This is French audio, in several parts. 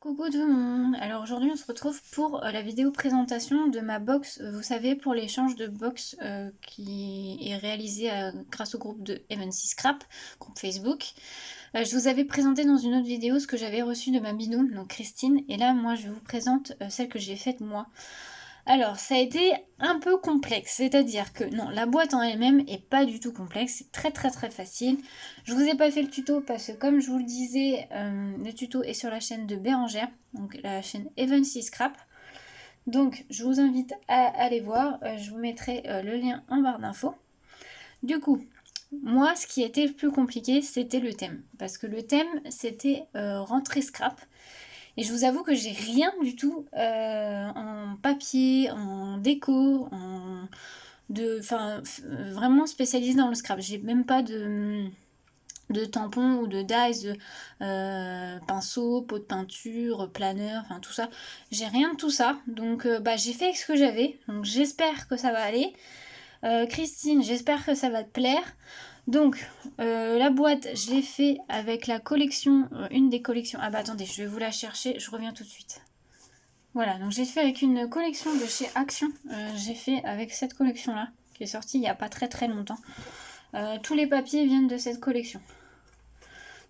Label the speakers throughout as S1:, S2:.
S1: Coucou tout le monde. Alors aujourd'hui on se retrouve pour la vidéo présentation de ma box, vous savez, pour l'échange de box qui est réalisé grâce au groupe de Evency Scrap, groupe Facebook. Je vous avais présenté dans une autre vidéo ce que j'avais reçu de ma binôme, donc Christine, et là moi je vous présente celle que j'ai faite moi. Alors, ça a été un peu complexe, c'est-à-dire que non, la boîte en elle-même est pas du tout complexe, c'est très facile. Je vous ai pas fait le tuto parce que comme je vous le disais, le tuto est sur la chaîne de Bérangère, donc la chaîne Evency Scrap. Donc, je vous invite à aller voir, je vous mettrai le lien en barre d'infos. Du coup, moi, ce qui était le plus compliqué, c'était le thème, parce que le thème, c'était rentrée scrap. Et je vous avoue que j'ai rien du tout en papier, en déco, vraiment spécialisé dans le scrap. J'ai même pas de tampons ou de dies, pinceau, pot de peinture, planeur, enfin tout ça. J'ai rien de tout ça. Donc j'ai fait avec ce que j'avais. Donc j'espère que ça va aller. Christine, j'espère que ça va te plaire. Donc, la boîte, je l'ai fait avec la collection, une des collections. Ah bah attendez, je vais vous la chercher, je reviens tout de suite. Voilà, donc j'ai fait avec une collection de chez Action. J'ai fait avec cette collection-là, qui est sortie il n'y a pas très longtemps. Tous les papiers viennent de cette collection.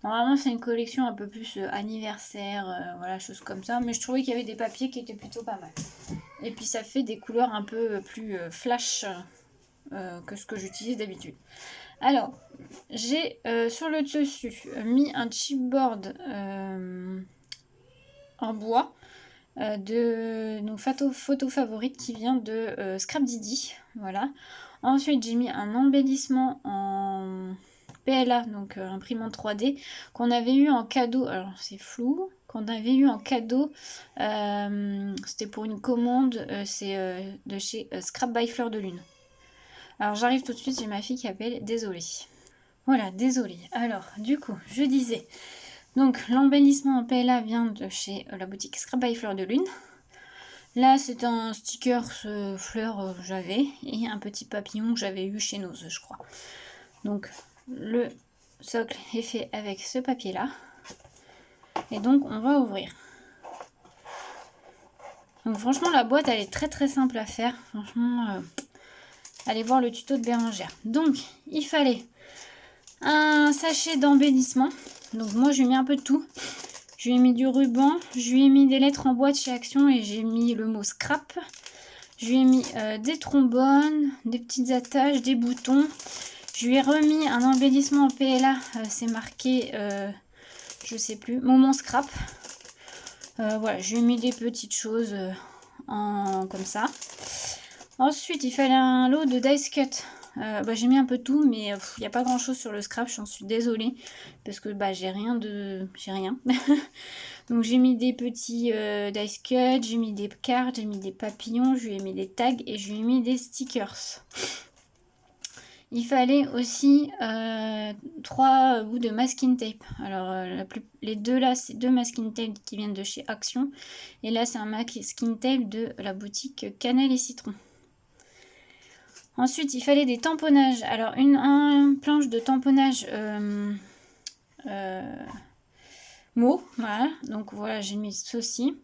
S1: Normalement, c'est une collection un peu plus anniversaire, voilà, choses comme ça. Mais je trouvais qu'il y avait des papiers qui étaient plutôt pas mal. Et puis ça fait des couleurs un peu plus flash que ce que j'utilise d'habitude. Alors, j'ai sur le dessus mis un chipboard en bois de nos photos favorites qui vient de Scrap Didi. Voilà. Ensuite, j'ai mis un embellissement en PLA, donc imprimante 3D, qu'on avait eu en cadeau. Alors, c'est flou. Qu'on avait eu en cadeau, c'était pour une commande, c'est de chez Scrap by Fleur de Lune. Alors j'arrive tout de suite, j'ai ma fille qui appelle, désolée. Voilà, désolée. Alors, du coup, je disais, donc l'embellissement en PLA vient de chez la boutique Scrap by Fleur de Lune. Là, c'est un sticker fleur que j'avais et un petit papillon que j'avais eu chez Nose, je crois. Donc, le socle est fait avec ce papier-là. Et donc, on va ouvrir. Donc, franchement, la boîte, elle est très simple à faire. Franchement, allez voir le tuto de Bérangère. Donc, il fallait un sachet d'embellissement. Donc, moi, je lui ai mis un peu de tout. Je lui ai mis du ruban, je lui ai mis des lettres en bois de chez Action et j'ai mis le mot scrap. Je lui ai mis des trombones, des petites attaches, des boutons. Je lui ai remis un embellissement en PLA, c'est marqué, je sais plus, moment scrap. Voilà, je lui ai mis des petites choses comme ça. Ensuite, il fallait un lot de dice cut. J'ai mis un peu tout, mais il n'y a pas grand chose sur le scrap, j'en suis désolée. Parce que j'ai rien. Donc j'ai mis des petits dice cut, j'ai mis des cartes, j'ai mis des papillons, je lui ai mis des tags et je lui ai mis des stickers. Il fallait aussi 3 bouts de masking tape. Alors les deux là, c'est 2 masking tape qui viennent de chez Action. Et là, c'est un masking tape de la boutique Cannelle et Citron. Ensuite, il fallait des tamponnages. Alors, une planche de tamponnage mot, voilà. Donc, voilà, j'ai mis ceci.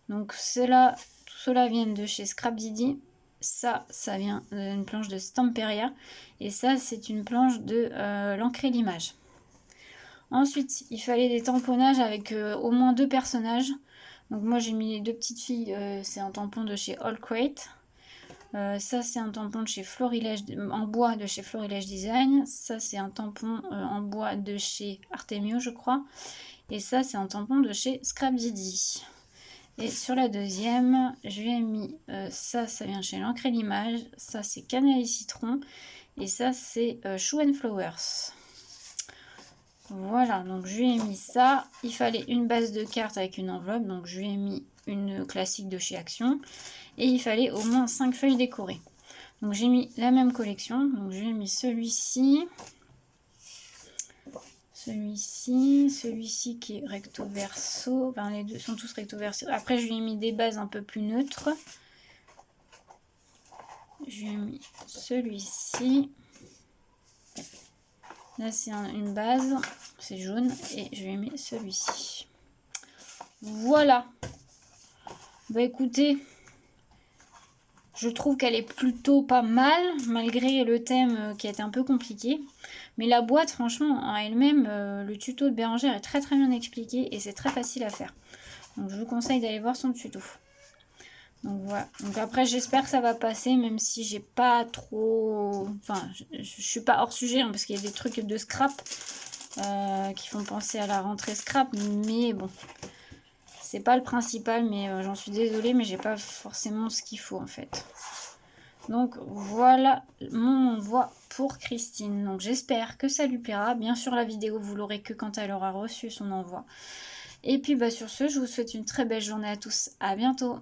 S1: Donc, tout cela vient de chez Scrap Didi. Ça vient d'une planche de Stamperia. Et ça, c'est une planche de l'ancrer l'image. Ensuite, il fallait des tamponnages avec au moins 2 personnages. Donc, moi, j'ai mis les 2 petites filles. C'est un tampon de chez All Crate. Ça c'est un tampon de chez Florilège, en bois de chez Florilège Design. Ça c'est un tampon en bois de chez Artemio, je crois. Et ça c'est un tampon de chez Scrap Didi. Et sur la deuxième, je lui ai mis ça vient chez l'encre l'image. Ça c'est Cannelle et Citron. Et ça c'est Shoe and Flowers. Voilà, donc je lui ai mis ça. Il fallait une base de cartes avec une enveloppe. Donc je lui ai mis une classique de chez Action. Et il fallait au moins 5 feuilles décorées. Donc j'ai mis la même collection. Donc je lui ai mis celui-ci. Celui-ci qui est recto verso. Enfin les deux sont tous recto verso. Après je lui ai mis des bases un peu plus neutres. Je lui ai mis celui-ci. Là c'est une base. C'est jaune. Et je lui ai mis celui-ci. Voilà. Bah écoutez, je trouve qu'elle est plutôt pas mal, malgré le thème qui a été un peu compliqué. Mais la boîte, franchement, en elle-même, le tuto de Bérangère est très très bien expliqué et c'est très facile à faire. Donc je vous conseille d'aller voir son tuto. Donc voilà. Donc après, j'espère que ça va passer, même si j'ai pas trop... Enfin, je suis pas hors sujet, hein, parce qu'il y a des trucs de scrap qui font penser à la rentrée scrap. Mais bon, c'est pas le principal, mais j'en suis désolée, mais j'ai pas forcément ce qu'il faut en fait. Donc voilà mon envoi pour Christine. Donc j'espère que ça lui plaira. Bien sûr, la vidéo, vous l'aurez que quand elle aura reçu son envoi. Et puis bah, sur ce, je vous souhaite une très belle journée à tous. À bientôt.